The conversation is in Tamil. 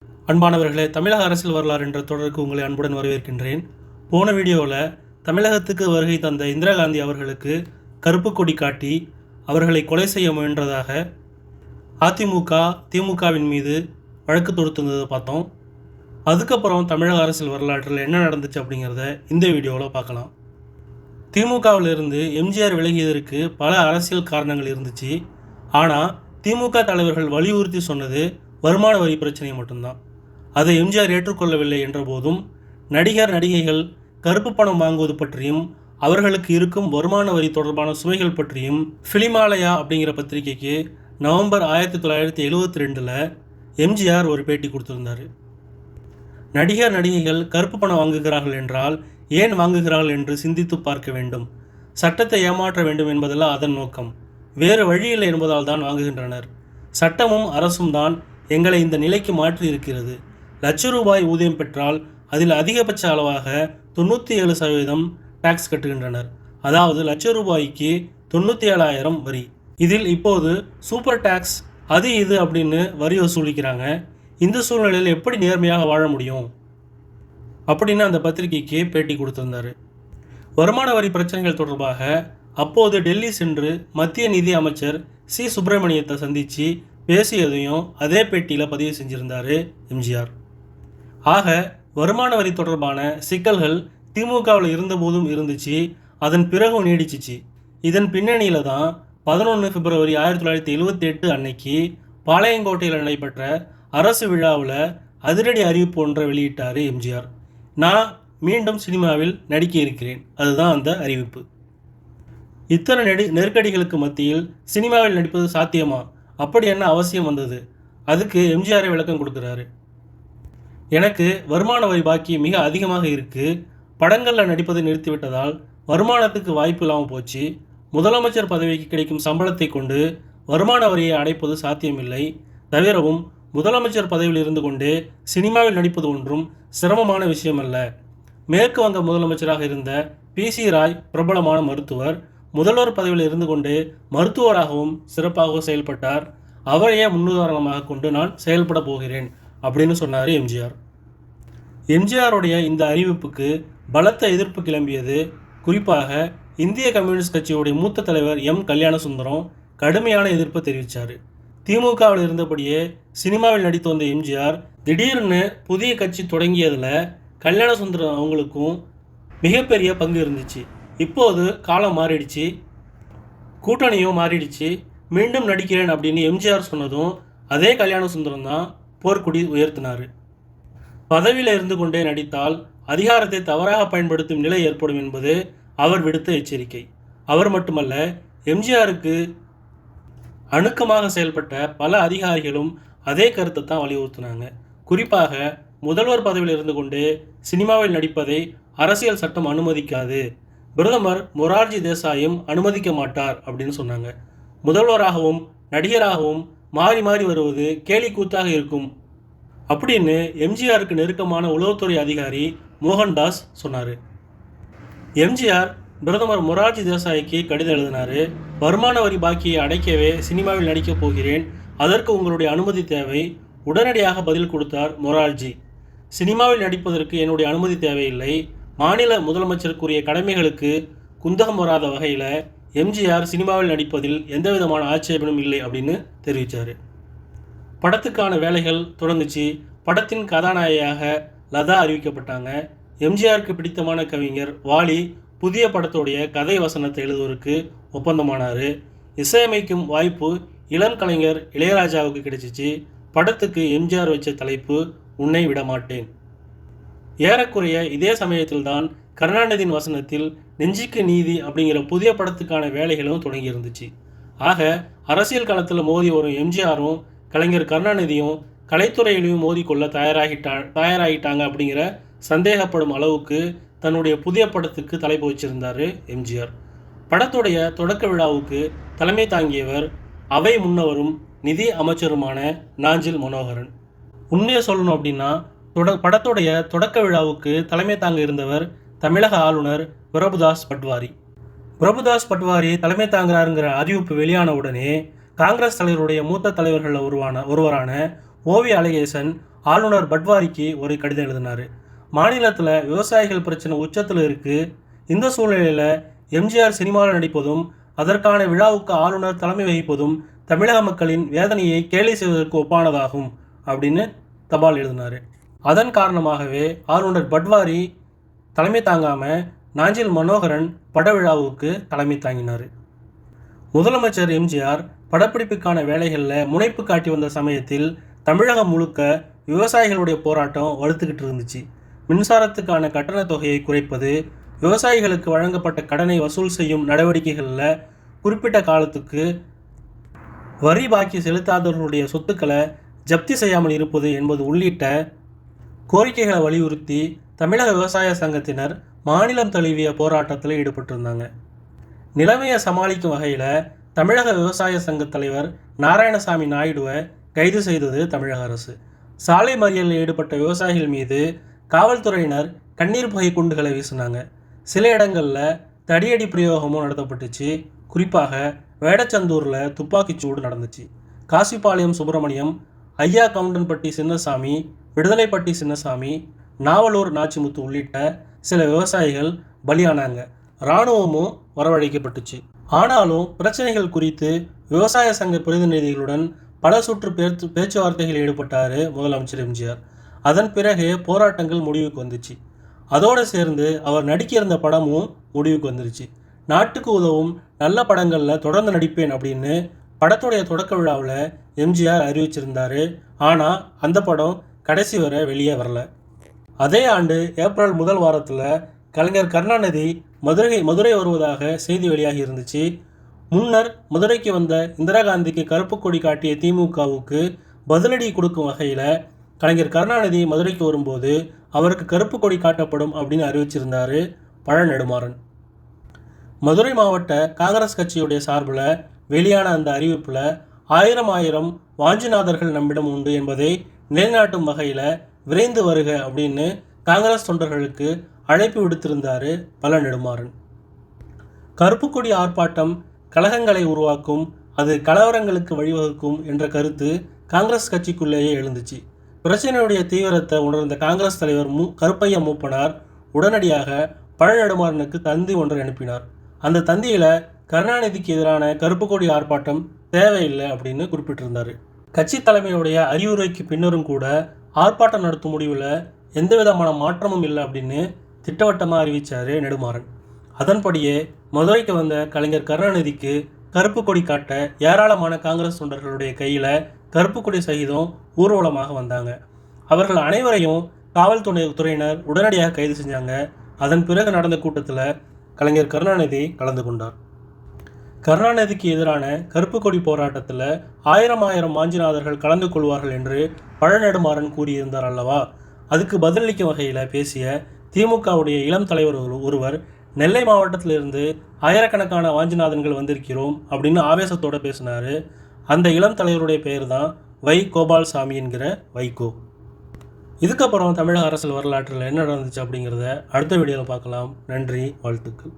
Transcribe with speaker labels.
Speaker 1: அன்பானவர்களே, தமிழக அரசியல் வரலாறு என்ற தொடருக்கு உங்களை அன்புடன் வரவேற்கின்றேன். போன வீடியோவில் தமிழகத்துக்கு வருகை தந்த இந்திரா காந்தி அவர்களுக்கு கருப்பு கொடி காட்டி அவர்களை கொலை செய்ய முயன்றதாக அதிமுக திமுகவின் மீது வழக்கு தொடுத்திருந்ததை பார்த்தோம். அதுக்கப்புறம் தமிழக அரசியல் வரலாற்றில் என்ன நடந்துச்சு அப்படிங்கிறத இந்த வீடியோவில் பார்க்கலாம். திமுகவிலிருந்து எம்ஜிஆர் விலகியதற்கு பல அரசியல் காரணங்கள் இருந்துச்சு. ஆனால் திமுக தலைவர்கள் வலியுறுத்தி சொன்னது வருமான வரி பிரச்சனை மட்டும்தான். அதை எம்ஜிஆர் ஏற்றுக்கொள்ளவில்லை என்ற போதும் நடிகைகள் கருப்பு பணம் வாங்குவது பற்றியும் அவர்களுக்கு இருக்கும் வருமான வரி தொடர்பான சுமைகள் பற்றியும் ஃபிலிமாலயா அப்படிங்கிற பத்திரிகைக்கு நவம்பர் 1972 எம்ஜிஆர் ஒரு பேட்டி கொடுத்திருந்தார். நடிகைகள் கருப்பு பணம் வாங்குகிறார்கள் என்றால் ஏன் வாங்குகிறார்கள் என்று சிந்தித்து பார்க்க வேண்டும். சட்டத்தை ஏமாற்ற வேண்டும் என்பதெல்லாம் அதன் நோக்கம். வேறு வழியில்லை என்பதால் தான் வாங்குகின்றனர். சட்டமும் அரசும் தான் எங்களை இந்த நிலைக்கு மாற்றி இருக்கிறது. ₹1,00,000 ஊதியம் பெற்றால் அதில் அதிகபட்ச அளவாக 97% டாக்ஸ் கட்டுகின்றனர். அதாவது ₹1,00,000க்கு 97,000 வரி. இதில் இப்போது சூப்பர் டாக்ஸ் அது இது அப்படின்னு வரி வசூலிக்கிறாங்க. இந்த சூழ்நிலையில் எப்படி நேர்மையாக வாழ முடியும் அப்படின்னு அந்த பத்திரிகைக்கு பேட்டி கொடுத்திருந்தார். வருமான வரி பிரச்சனைகள் தொடர்பாக அப்போது டெல்லி சென்று மத்திய நிதி அமைச்சர் சி. சுப்பிரமணியத்தை சந்தித்து பேசியதையும் அதே பேட்டியில் பதிவு செஞ்சிருந்தார் எம்ஜிஆர். ஆக வருமான வரி தொடர்பான சிக்கல்கள் திமுகவில் இருந்தபோதும் இருந்துச்சு, அதன் பிறகும் நீடிச்சிச்சு. இதன் பின்னணியில் தான் 11 பிப்ரவரி 1978 அன்னைக்கு பாளையங்கோட்டையில் நடைபெற்ற அரசு விழாவில் அதிரடி அறிவிப்பு ஒன்றை வெளியிட்டார் எம்ஜிஆர். நான் மீண்டும் சினிமாவில் நடிக்க இருக்கிறேன், அதுதான் அந்த அறிவிப்பு. இத்தனை நெருக்கடிகளுக்கு மத்தியில் சினிமாவில் நடிப்பது சாத்தியமா, அப்படி என்ன அவசியம் வந்தது? அதுக்கு எம்ஜிஆரை விளக்கம் கொடுக்குறாரு. எனக்கு வருமான வரி பாக்கி மிக அதிகமாக இருக்குது. படங்களில் நடிப்பதை நிறுத்திவிட்டதால் வருமானத்துக்கு வாய்ப்பு இல்லாமல் போச்சு. முதலமைச்சர் பதவிக்கு கிடைக்கும் சம்பளத்தை கொண்டு வருமான வரியை அடைப்பது சாத்தியமில்லை. தவிரவும் முதலமைச்சர் பதவியில் இருந்து கொண்டே சினிமாவில் நடிப்பது ஒன்றும் சிரமமான விஷயமல்ல. மேற்கு வங்க முதலமைச்சராக இருந்த PC ராய் பிரபலமான மருத்துவர். முதல்வர் பதவியில் இருந்து கொண்டே மருத்துவராகவும் சிறப்பாகவும் செயல்பட்டார். அவரையே முன்னுதாரணமாக கொண்டு நான் செயல்பட போகிறேன் அப்படின்னு சொன்னார் எம்ஜிஆர். எம்ஜிஆருடைய இந்த அறிவிப்புக்கு பலத்த எதிர்ப்பு கிளம்பியது. குறிப்பாக இந்திய கம்யூனிஸ்ட் கட்சியுடைய மூத்த தலைவர் கல்யாணசுந்தரம் கடுமையான எதிர்ப்பை தெரிவித்தார். திமுகவில் இருந்தபடியே சினிமாவில் நடித்து வந்த எம்ஜிஆர் திடீர்னு புதிய கட்சி தொடங்கியதில் கல்யாணசுந்தரம் அவங்களுக்கும் மிகப்பெரிய பங்கு இருந்துச்சு. இப்போது காலம் மாறிடுச்சு, கூட்டணியும் மாறிடுச்சு, மீண்டும் நடிக்கிறேன் அப்படின்னு எம்ஜிஆர் சொன்னதும் அதே கல்யாணசுந்தரம் தான் போர்க்குடி உயர்த்தினார். பதவியில் இருந்து கொண்டே நடித்தால் அதிகாரத்தை தவறாக பயன்படுத்தும் நிலை ஏற்படும் என்பது அவர் விடுத்த எச்சரிக்கை. அவர் மட்டுமல்ல, எம்ஜிஆருக்கு அணுக்கமாக செயல்பட்ட பல அதிகாரிகளும் அதே கருத்தை தான் வலியுறுத்தினாங்க. குறிப்பாக முதல்வர் பதவியில் இருந்து கொண்டு சினிமாவில் நடிப்பதை அரசியல் சட்டம் அனுமதிக்காது, பிரதமர் மொரார்ஜி தேசாயும் அனுமதிக்க மாட்டார் அப்படின்னு சொன்னாங்க. முதல்வராகவும் நடிகராகவும் மாறி மாறி வருவது கேலி கூத்தாக இருக்கும் அப்படின்னு எம்ஜிஆருக்கு நெருக்கமான உளவுத்துறை அதிகாரி மோகன்தாஸ் சொன்னார். எம்ஜிஆர் பிரதமர் மொரார்ஜி தேசாய்க்கு கடிதம் எழுதினார். வருமான வரி பாக்கியை அடைக்கவே சினிமாவில் நடிக்கப் போகிறேன், அதற்கு உங்களுடைய அனுமதி தேவை. உடனடியாக பதில் கொடுத்தார் மொரார்ஜி. சினிமாவில் நடிப்பதற்கு என்னுடைய அனுமதி தேவையில்லை. மாநில முதலமைச்சருக்குரிய கடமைகளுக்கு குந்தகம் வராத வகையில் எம்ஜிஆர் சினிமாவில் நடிப்பதில் எந்த விதமான ஆட்சேபனும் இல்லை அப்படின்னு தெரிவித்தார். படத்துக்கான வேலைகள் தொடங்குச்சு. படத்தின் கதாநாயகியாக லதா அறிவிக்கப்பட்டாங்க. எம்ஜிஆருக்கு பிடித்தமான கவிஞர் வாலி புதிய படத்துடைய கதை வசனத்தை எழுதுவதற்கு ஒப்பந்தமானார். இசையமைக்கும் வாய்ப்பு இளம் கலைஞர் இளையராஜாவுக்கு கிடைச்சிச்சு. படத்துக்கு எம்ஜிஆர் வச்ச தலைப்பு உன்னை விடமாட்டேன். ஏறக்குறைய இதே சமயத்தில் தான் கருணாநிதியின் வசனத்தில் நெஞ்சுக்கு நீதி அப்படிங்கிற புதிய படத்துக்கான வேலைகளும் தொடங்கி இருந்துச்சு. ஆக அரசியல் களத்தில் மோதி வரும் எம்ஜிஆரும் கலைஞர் கருணாநிதியும் கலைத்துறையிலையும் மோதிக்கொள்ள தயாராகிட்டாங்க அப்படிங்கிற சந்தேகப்படும் அளவுக்கு தன்னுடைய புதிய படத்துக்கு தலைப்பு வச்சிருந்தார் எம்ஜிஆர். படத்துடைய தொடக்க விழாவுக்கு தலைமை தாங்கியவர் அவை முன்னவரும் நிதி அமைச்சருமான நாஞ்சில் மனோகரன். உண்மையை சொல்லணும் அப்படின்னா படத்துடைய தொடக்க விழாவுக்கு தலைமை தாங்க இருந்தவர் தமிழக ஆளுநர் பிரபுதாஸ் பட்வாரி. பிரபுதாஸ் பட்வாரி தலைமை தாங்குறாருங்கிற அறிவிப்பு வெளியான உடனே காங்கிரஸ் தலைவருடைய மூத்த தலைவர்களில் ஒருவரான ஓவி அழகேசன் ஆளுநர் பட்வாரிக்கு ஒரு கடிதம் எழுதினார். மாநிலத்தில் விவசாயிகள் பிரச்சனை உச்சத்தில் இருக்குது. இந்த சூழ்நிலையில் எம்ஜிஆர் சினிமாவில் நடிப்பதும் அதற்கான விழாவுக்கு ஆளுநர் தலைமை வகிப்பதும் தமிழக மக்களின் வேதனையை கேலி செய்வதற்கு ஒப்பானதாகும் அப்படின்னு தபால் எழுதினார். அதன் காரணமாகவே ஆளுநர் பட்வாரி தலைமை தாங்காமல் நாஞ்சில் மனோகரன் பட விழாவுக்கு தலைமை தாங்கினார். முதலமைச்சர் எம்ஜிஆர் படப்பிடிப்புக்கான வேலைகளில் முனைப்பு காட்டி வந்த சமயத்தில் தமிழகம் முழுக்க விவசாயிகளுடைய போராட்டம் வலுத்துக்கிட்டு இருந்துச்சு. மின்சாரத்துக்கான கட்டண தொகையை குறைப்பது, விவசாயிகளுக்கு வழங்கப்பட்ட கடனை வசூல் செய்யும் நடவடிக்கைகளில் குறிப்பிட்ட காலத்துக்கு வரி பாக்கி செலுத்தாதவர்களுடைய சொத்துக்களை ஜப்தி செய்யாமல் இருப்பது என்பது உள்ளிட்ட கோரிக்கைகளை வலியுறுத்தி தமிழக விவசாய சங்கத்தினர் மாநிலம் தழுவிய போராட்டத்தில் ஈடுபட்டிருந்தாங்க. நிலைமையை சமாளிக்கும் வகையில் தமிழக விவசாய சங்க தலைவர் நாராயணசாமி நாயுடுவை கைது செய்தது தமிழக அரசு. சாலை மறியலில் ஈடுபட்ட விவசாயிகள் மீது காவல்துறையினர் கண்ணீர் புகை குண்டுகளை வீசினாங்க. சில இடங்களில் தடியடி பிரயோகமும் நடத்தப்பட்டுச்சு. குறிப்பாக வேடச்சந்தூரில் துப்பாக்கிச்சூடு நடந்துச்சு. காசிபாளையம் சுப்பிரமணியம், ஐயா கவுண்டன்பட்டி சின்னசாமி, விடுதலைப்பட்டி சின்னசாமி, நாவலூர் நாச்சிமுத்து உள்ளிட்ட சில விவசாயிகள் பலியானாங்க. இராணுவமும் வரவழைக்கப்பட்டுச்சு. ஆனாலும் பிரச்சனைகள் குறித்து விவசாய சங்க பிரதிநிதிகளுடன் பல சுற்று பேச்சுவார்த்தைகளில் ஈடுபட்டார் முதலமைச்சர் எம்ஜிஆர். அதன் பிறகு போராட்டங்கள் முடிவுக்கு வந்துச்சு. அதோடு சேர்ந்து அவர் நடிக்க இருந்த படமும் முடிவுக்கு வந்துருச்சு. நாட்டுக்கு உதவும் நல்ல படங்களில் தொடர்ந்து நடிப்பேன் அப்படின்னு படத்துடைய தொடக்க விழாவில் எம்ஜிஆர் அறிவிச்சிருந்தார். ஆனால் அந்த படம் கடைசி வரை வெளியே வரல. அதே ஆண்டு ஏப்ரல் முதல் வாரத்தில் கலைஞர் கருணாநிதி மதுரை வருவதாக செய்தி வெளியாகி இருந்துச்சு. முன்னர் மதுரைக்கு வந்த இந்திரா காந்திக்கு கருப்பு கொடி காட்டிய திமுகவுக்கு பதிலடி கொடுக்கும் வகையில் கலைஞர் கருணாநிதி மதுரைக்கு வரும்போது அவருக்கு கருப்பு கொடி காட்டப்படும் அப்படின்னு அறிவிச்சிருந்தார் பழநெடுமாறன். மதுரை மாவட்ட காங்கிரஸ் கட்சியுடைய சார்பில் வெளியான அந்த அறிவிப்பில் ஆயிரம் வாஞ்சிநாதர்கள் நம்மிடம் உண்டு என்பதை நிலைநாட்டும் வகையில் விரைந்து வருக அப்படின்னு காங்கிரஸ் தொண்டர்களுக்கு அழைப்பு விடுத்திருந்தார் பழநெடுமாறன். கருப்பு கொடி ஆர்ப்பாட்டம் கலகங்களை உருவாக்கும், அது கலவரங்களுக்கு வழிவகுக்கும் என்ற கருத்து காங்கிரஸ் கட்சிக்குள்ளேயே எழுந்துச்சு. பிரச்சனையுடைய தீவிரத்தை உணர்ந்த காங்கிரஸ் தலைவர் கருப்பையா மூப்பனார் உடனடியாக பழநெடுமாறனுக்கு தந்தி ஒன்றை அனுப்பினார். அந்த தந்தியில் கருணாநிதிக்கு எதிரான கருப்பு கொடி ஆர்ப்பாட்டம் தேவையில்லை அப்படின்னு குறிப்பிட்டிருந்தார். கட்சி தலைமையுடைய அறிவுரைக்கு பின்னரும் கூட ஆர்ப்பாட்டம் நடத்தும் முடிவில் எந்த விதமான மாற்றமும் இல்லை அப்படின்னு திட்டவட்டமாக அறிவித்தார் நெடுமாறன். அதன்படியே மதுரைக்கு வந்த கலைஞர் கருணாநிதிக்கு கருப்பு கொடி காட்ட ஏராளமான காங்கிரஸ் தொண்டர்களுடைய கையில் கருப்பு கொடி சகிதம் ஊர்வலமாக வந்தாங்க. அவர்கள் அனைவரையும் காவல்துறையினர் உடனடியாக கைது செஞ்சாங்க. அதன் பிறகு நடந்த கூட்டத்தில் கலைஞர் கருணாநிதி கலந்து கொண்டார். கருணாநிதிக்கு எதிரான கருப்பு கொடி போராட்டத்தில் ஆயிரம் வாஞ்சிநாதர்கள் கலந்து கொள்வார்கள் என்று பழநெடுமாறன் கூறியிருந்தார் அல்லவா. அதுக்கு பதிலளிக்கும் வகையில் பேசிய திமுகவுடைய இளம் தலைவர் ஒருவர் நெல்லை மாவட்டத்திலிருந்து ஆயிரக்கணக்கான வாஞ்சிநாதன்கள் வந்திருக்கிறோம் அப்படின்னு ஆவேசத்தோடு பேசினார். அந்த இளம் தலைவருடைய பெயர் தான் வை கோபால்சாமி என்கிற வைகோ. இதுக்கப்புறம் தமிழக அரசியல் வரலாற்றில் என்ன நடந்துச்சு அப்படிங்கிறத அடுத்த வீடியோவில் பார்க்கலாம். நன்றி, வாழ்த்துக்கள்.